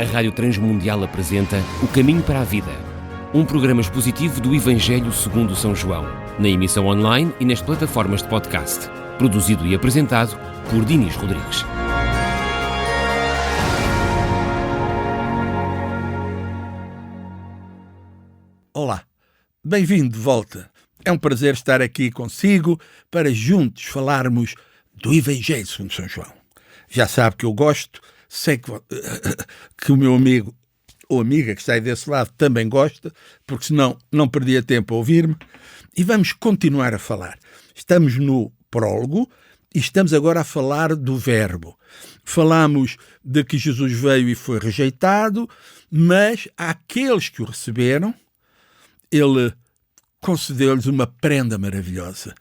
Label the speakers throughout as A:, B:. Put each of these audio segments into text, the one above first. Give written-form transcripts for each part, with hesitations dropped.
A: A Rádio Transmundial apresenta O Caminho para a Vida, um programa expositivo do Evangelho segundo São João, na emissão online e nas plataformas de podcast, produzido e apresentado por Dinis Rodrigues.
B: Olá, bem-vindo de volta. É um prazer estar aqui consigo para juntos falarmos do Evangelho segundo São João. Já sabe que eu gosto, sei que o meu amigo ou amiga que está aí desse lado também gosta, porque senão não perdia tempo a ouvir-me. E vamos continuar a falar. Estamos no prólogo e estamos agora a falar do Verbo. Falamos de que Jesus veio e foi rejeitado, mas àqueles que o receberam, ele concedeu-lhes uma prenda maravilhosa.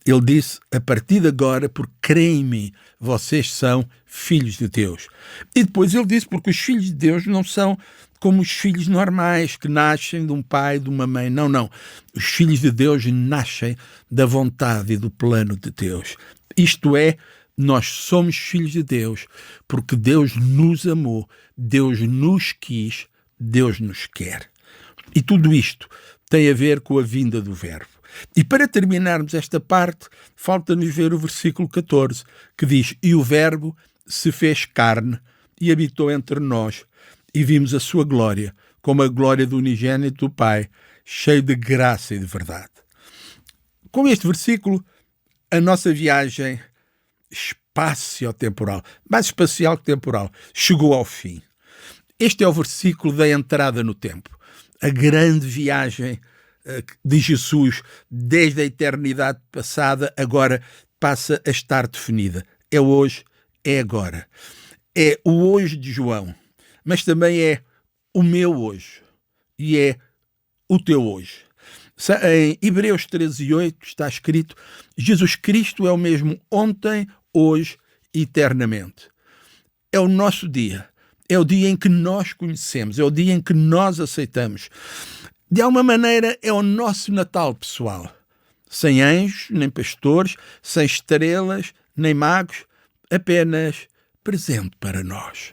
B: Ele disse, a partir de agora, porque creem em mim, vocês são filhos de Deus. E depois ele disse, porque os filhos de Deus não são como os filhos normais, que nascem de um pai e de uma mãe. Não, não. Os filhos de Deus nascem da vontade e do plano de Deus. Isto é, nós somos filhos de Deus, porque Deus nos amou, Deus nos quis, Deus nos quer. E tudo isto tem a ver com a vinda do Verbo. E para terminarmos esta parte, falta-nos ver o versículo 14, que diz, e o Verbo se fez carne e habitou entre nós, e vimos a sua glória, como a glória do unigênito do Pai, cheio de graça e de verdade. Com este versículo, a nossa viagem espaço-temporal, mais espacial que temporal, chegou ao fim. Este é o versículo da entrada no tempo. A grande viagem de Jesus, desde a eternidade passada, agora passa a estar definida. É hoje, é agora. É o hoje de João, mas também é o meu hoje e é o teu hoje. Em Hebreus 13:8 está escrito, Jesus Cristo é o mesmo ontem, hoje e eternamente. É o nosso dia. É o dia em que nós conhecemos, é o dia em que nós aceitamos. De alguma maneira, é o nosso Natal pessoal. Sem anjos, nem pastores, sem estrelas, nem magos, apenas presente para nós.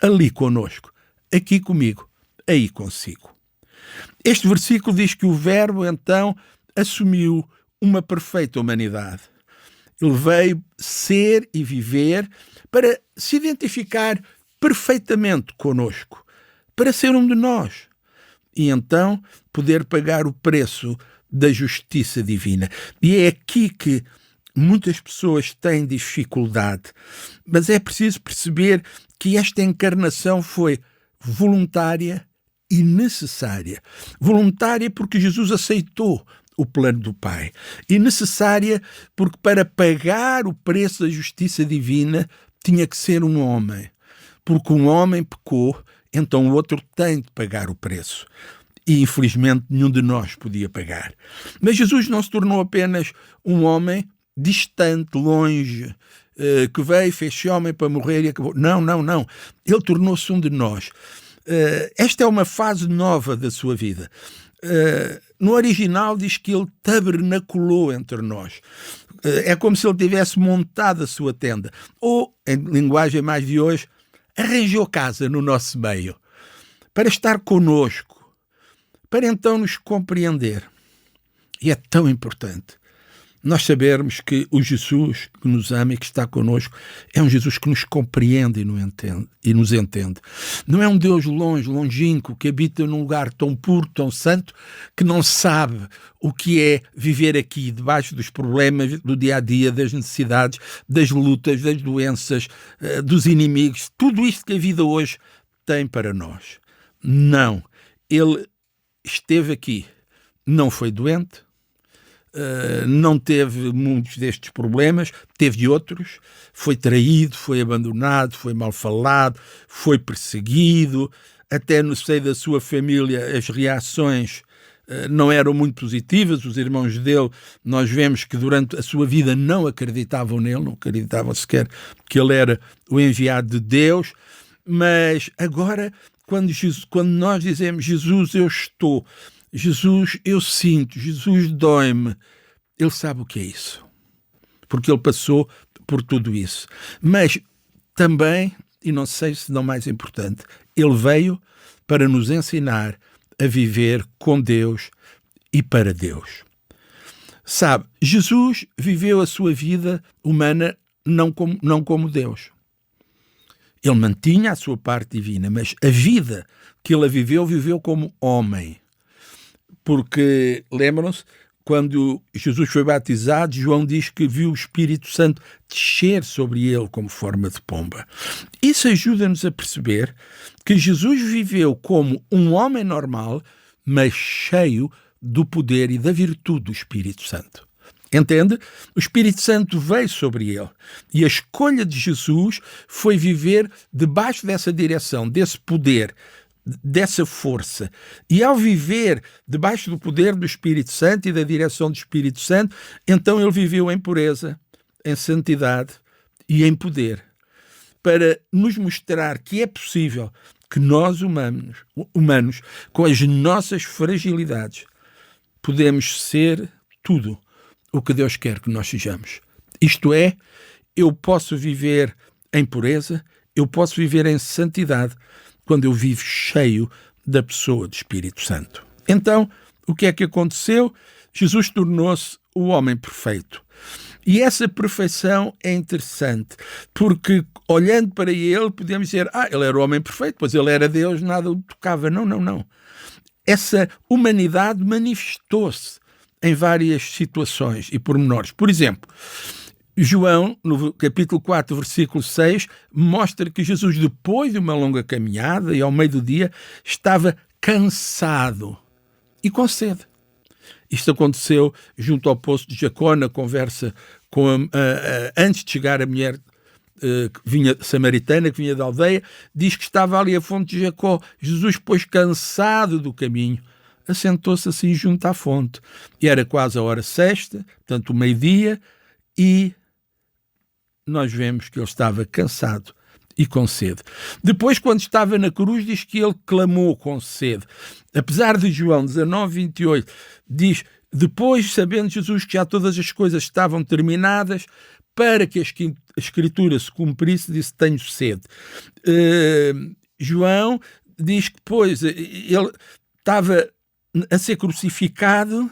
B: Ali conosco, aqui comigo, aí consigo. Este versículo diz que o Verbo, então, assumiu uma perfeita humanidade. Ele veio ser e viver para se identificar perfeitamente conosco, para ser um de nós. E então poder pagar o preço da justiça divina. E é aqui que muitas pessoas têm dificuldade. Mas é preciso perceber que esta encarnação foi voluntária e necessária. Voluntária porque Jesus aceitou o plano do Pai. E necessária porque para pagar o preço da justiça divina tinha que ser um homem. Porque um homem pecou, então o outro tem de pagar o preço. E, infelizmente, nenhum de nós podia pagar. Mas Jesus não se tornou apenas um homem distante, longe, que veio, fez-se homem para morrer e acabou. Não, não, não. Ele tornou-se um de nós. Esta é uma fase nova da sua vida. No original diz que ele tabernaculou entre nós. É como se ele tivesse montado a sua tenda. Ou, em linguagem mais de hoje, arranjou casa no nosso meio, para estar conosco, para então nos compreender. E é tão importante nós sabermos que o Jesus que nos ama e que está conosco é um Jesus que nos compreende e nos entende. Não é um Deus longe, longínquo, que habita num lugar tão puro, tão santo, que não sabe o que é viver aqui, debaixo dos problemas do dia-a-dia, das necessidades, das lutas, das doenças, dos inimigos, tudo isto que a vida hoje tem para nós. Não. Ele esteve aqui, não foi doente, não teve muitos destes problemas, teve outros, foi traído, foi abandonado, foi mal falado, foi perseguido, até no seio da sua família as reações não eram muito positivas. Os irmãos dele, nós vemos que durante a sua vida não acreditavam nele, não acreditavam sequer que ele era o enviado de Deus, mas agora quando nós dizemos Jesus eu estou, Jesus, eu sinto, Jesus dói-me. Ele sabe o que é isso, porque ele passou por tudo isso. Mas também, e não sei se não mais importante, Ele veio para nos ensinar a viver com Deus e para Deus. Sabe, Jesus viveu a sua vida humana não como Deus. Ele mantinha a sua parte divina, mas a vida que ele viveu como homem. Porque, lembram-se, quando Jesus foi batizado, João diz que viu o Espírito Santo descer sobre ele como forma de pomba. Isso ajuda-nos a perceber que Jesus viveu como um homem normal, mas cheio do poder e da virtude do Espírito Santo. Entende? O Espírito Santo veio sobre ele. E a escolha de Jesus foi viver debaixo dessa direção, desse poder, dessa força. E ao viver debaixo do poder do Espírito Santo e da direção do Espírito Santo, então ele viveu em pureza, em santidade e em poder, para nos mostrar que é possível que nós humanos, com as nossas fragilidades, podemos ser tudo o que Deus quer que nós sejamos. Isto é, eu posso viver em pureza, eu posso viver em santidade, quando eu vivo cheio da pessoa do Espírito Santo. Então, o que é que aconteceu? Jesus tornou-se o homem perfeito. E essa perfeição é interessante, porque olhando para ele, podemos dizer, ele era o homem perfeito, pois ele era Deus, nada o tocava. Não. Essa humanidade manifestou-se em várias situações e pormenores. Por exemplo, João, no capítulo 4, versículo 6, mostra que Jesus, depois de uma longa caminhada e ao meio do dia, estava cansado e com sede. Isto aconteceu junto ao poço de Jacó, na conversa com antes de chegar a mulher samaritana, que vinha da aldeia, diz que estava ali a fonte de Jacó. Jesus, pois, cansado do caminho, assentou-se assim junto à fonte. E era quase a hora sexta, portanto o meio-dia, e nós vemos que ele estava cansado e com sede. Depois, quando estava na cruz, diz que ele clamou com sede. Apesar de João 19, 28, diz, depois, sabendo Jesus que já todas as coisas estavam terminadas, para que a Escritura se cumprisse, disse, tenho sede. João diz que, pois, ele estava a ser crucificado,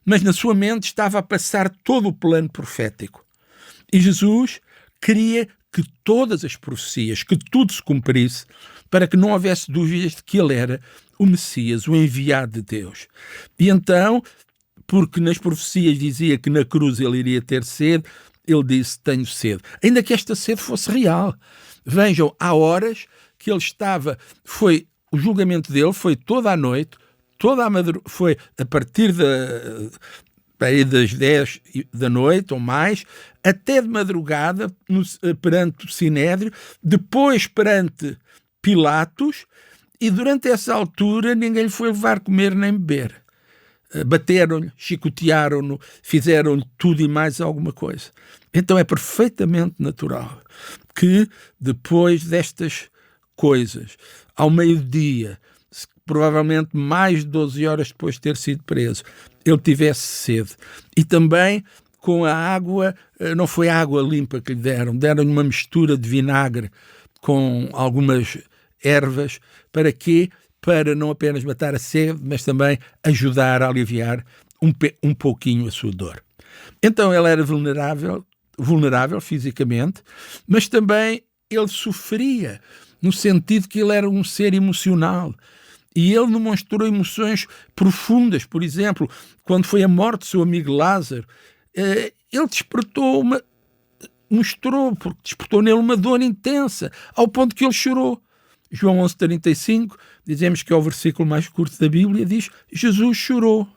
B: mas na sua mente estava a passar todo o plano profético. E Jesus queria que todas as profecias, que tudo se cumprisse, para que não houvesse dúvidas de que ele era o Messias, o enviado de Deus. E então, porque nas profecias dizia que na cruz ele iria ter sede, ele disse, tenho sede. Ainda que esta sede fosse real. Vejam, há horas que ele estava, o julgamento dele foi toda a noite, foi a partir das 10 da noite ou mais, até de madrugada, perante o Sinédrio, depois perante Pilatos, e durante essa altura ninguém lhe foi levar comer nem beber. Bateram-lhe, chicotearam-no, fizeram-lhe tudo e mais alguma coisa. Então é perfeitamente natural que depois destas coisas, ao meio-dia, provavelmente mais de 12 horas depois de ter sido preso, ele tivesse sede. E também com a água, não foi água limpa que lhe deram-lhe uma mistura de vinagre com algumas ervas. Para quê? Para não apenas matar a sede, mas também ajudar a aliviar um pouquinho a sua dor. Então ele era vulnerável fisicamente, mas também ele sofria, no sentido que ele era um ser emocional. E ele demonstrou emoções profundas. Por exemplo, quando foi a morte do seu amigo Lázaro, ele despertou nele uma dor intensa, ao ponto que ele chorou. João 11:35, dizemos que é o versículo mais curto da Bíblia, diz, Jesus chorou.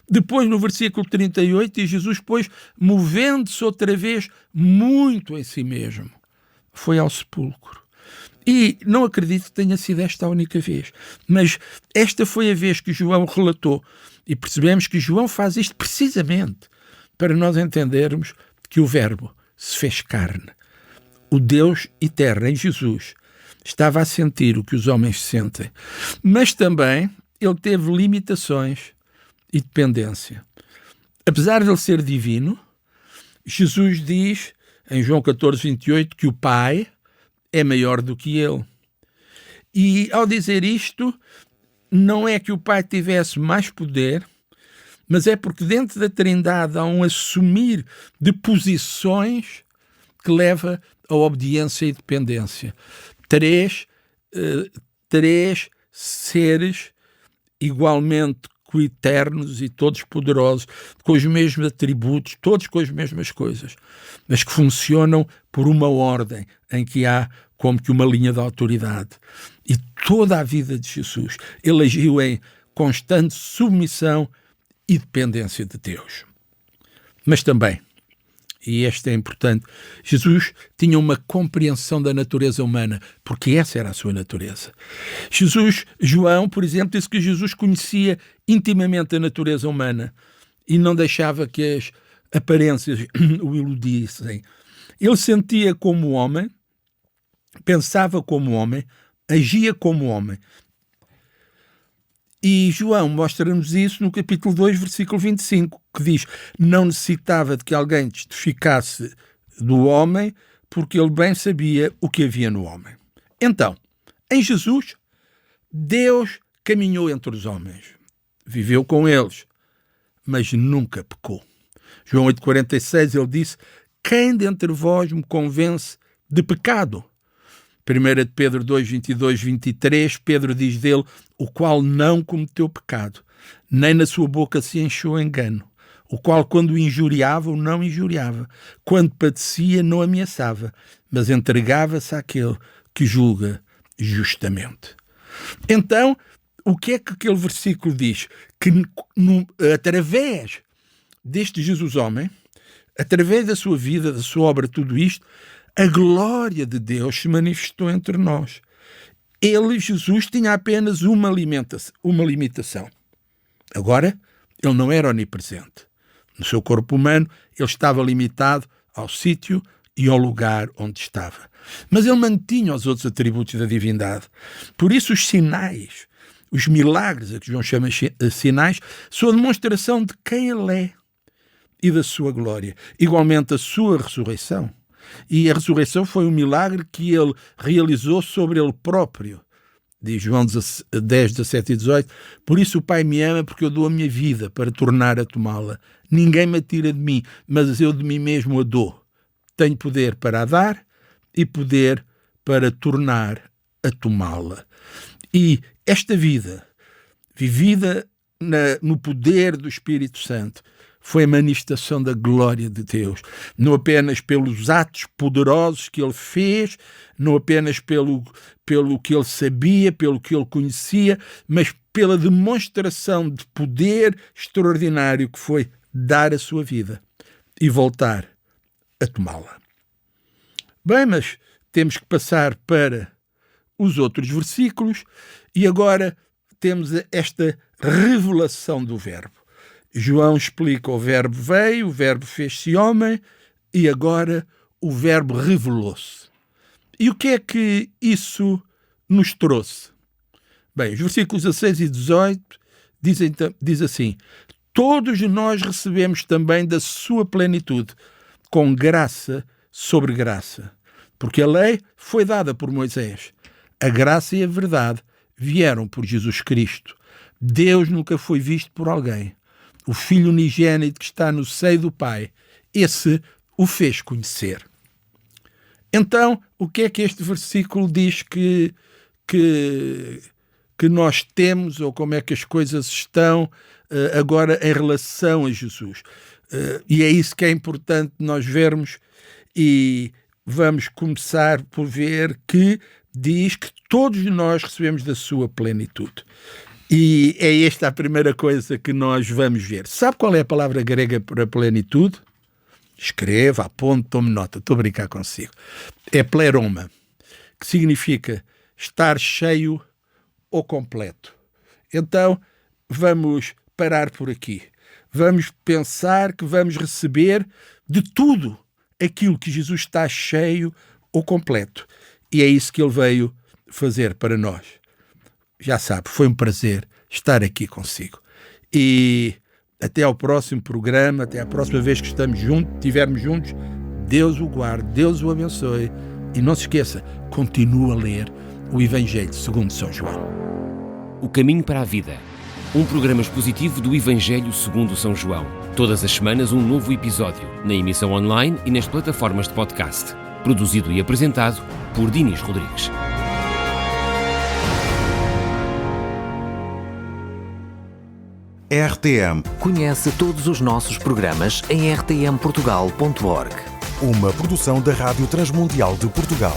B: Depois, no versículo 38, diz, Jesus, pois, movendo-se outra vez muito em si mesmo, foi ao sepulcro. E não acredito que tenha sido esta a única vez, mas esta foi a vez que João relatou, e percebemos que João faz isto precisamente para nós entendermos que o Verbo se fez carne. O Deus eterno em Jesus estava a sentir o que os homens sentem, mas também ele teve limitações e dependência. Apesar de ele ser divino, Jesus diz em João 14:28 que o Pai é maior do que ele. E ao dizer isto, não é que o Pai tivesse mais poder, mas é porque dentro da Trindade há um assumir de posições que leva à obediência e dependência. Três seres igualmente coeternos e todos poderosos, com os mesmos atributos, todos com as mesmas coisas, mas que funcionam por uma ordem em que há como que uma linha de autoridade. E toda a vida de Jesus, ele agiu em constante submissão e dependência de Deus. Mas também, e este é importante, Jesus tinha uma compreensão da natureza humana, porque essa era a sua natureza. João, por exemplo, disse que Jesus conhecia intimamente a natureza humana e não deixava que as aparências o iludissem. Ele sentia como homem, pensava como homem, agia como homem. E João mostra-nos isso no capítulo 2, versículo 25, que diz: não necessitava de que alguém testificasse do homem, porque ele bem sabia o que havia no homem. Então, em Jesus, Deus caminhou entre os homens, viveu com eles, mas nunca pecou. João 8,46, ele disse: quem dentre vós me convence de pecado? 1 de Pedro 2, 22, 23, Pedro diz dele: o qual não cometeu pecado, nem na sua boca se encheu engano, o qual quando injuriava, ou não injuriava, quando padecia, não ameaçava, mas entregava-se àquele que julga justamente. Então, o que é que aquele versículo diz? Que através deste Jesus homem, através da sua vida, da sua obra, tudo isto, a glória de Deus se manifestou entre nós. Ele, Jesus, tinha apenas uma limitação. Agora, ele não era onipresente. No seu corpo humano, ele estava limitado ao sítio e ao lugar onde estava. Mas ele mantinha os outros atributos da divindade. Por isso, os sinais, os milagres, a que João chama sinais, são a demonstração de quem ele é e da sua glória. Igualmente, a sua ressurreição. E a ressurreição foi um milagre que ele realizou sobre ele próprio. Diz João 10, 17 e 18: por isso o Pai me ama, porque eu dou a minha vida para tornar a tomá-la. Ninguém me tira de mim, mas eu de mim mesmo a dou. Tenho poder para a dar e poder para tornar a tomá-la. E esta vida, vivida no poder do Espírito Santo, foi a manifestação da glória de Deus, não apenas pelos atos poderosos que ele fez, não apenas pelo que ele sabia, pelo que ele conhecia, mas pela demonstração de poder extraordinário que foi dar a sua vida e voltar a tomá-la. Bem, mas temos que passar para os outros versículos e agora temos esta revelação do Verbo. João explica: o Verbo veio, o Verbo fez-se homem e agora o Verbo revelou-se. E o que é que isso nos trouxe? Bem, os versículos 16 e 18 diz assim: todos nós recebemos também da sua plenitude, com graça sobre graça. Porque a lei foi dada por Moisés. A graça e a verdade vieram por Jesus Cristo. Deus nunca foi visto por alguém. O Filho unigênito que está no seio do Pai, esse o fez conhecer. Então, o que é que este versículo diz que nós temos, ou como é que as coisas estão agora em relação a Jesus? E é isso que é importante nós vermos, e vamos começar por ver que diz que todos nós recebemos da sua plenitude. E é esta a primeira coisa que nós vamos ver. Sabe qual é a palavra grega para plenitude? Escreva, aponte, tome nota. Estou a brincar consigo. É pleroma, que significa estar cheio ou completo. Então, vamos parar por aqui. Vamos pensar que vamos receber de tudo aquilo que Jesus está cheio ou completo. E é isso que ele veio fazer para nós. Já sabe, foi um prazer estar aqui consigo. E até ao próximo programa, até à próxima vez que estivermos juntos, Deus o guarde, Deus o abençoe. E não se esqueça, continue a ler o Evangelho segundo São João.
A: O Caminho para a Vida. Um programa expositivo do Evangelho segundo São João. Todas as semanas um novo episódio, na emissão online e nas plataformas de podcast. Produzido e apresentado por Dinis Rodrigues.
C: RTM.
D: Conhece todos os nossos programas em rtmportugal.org.
C: Uma produção da Rádio Transmundial de Portugal.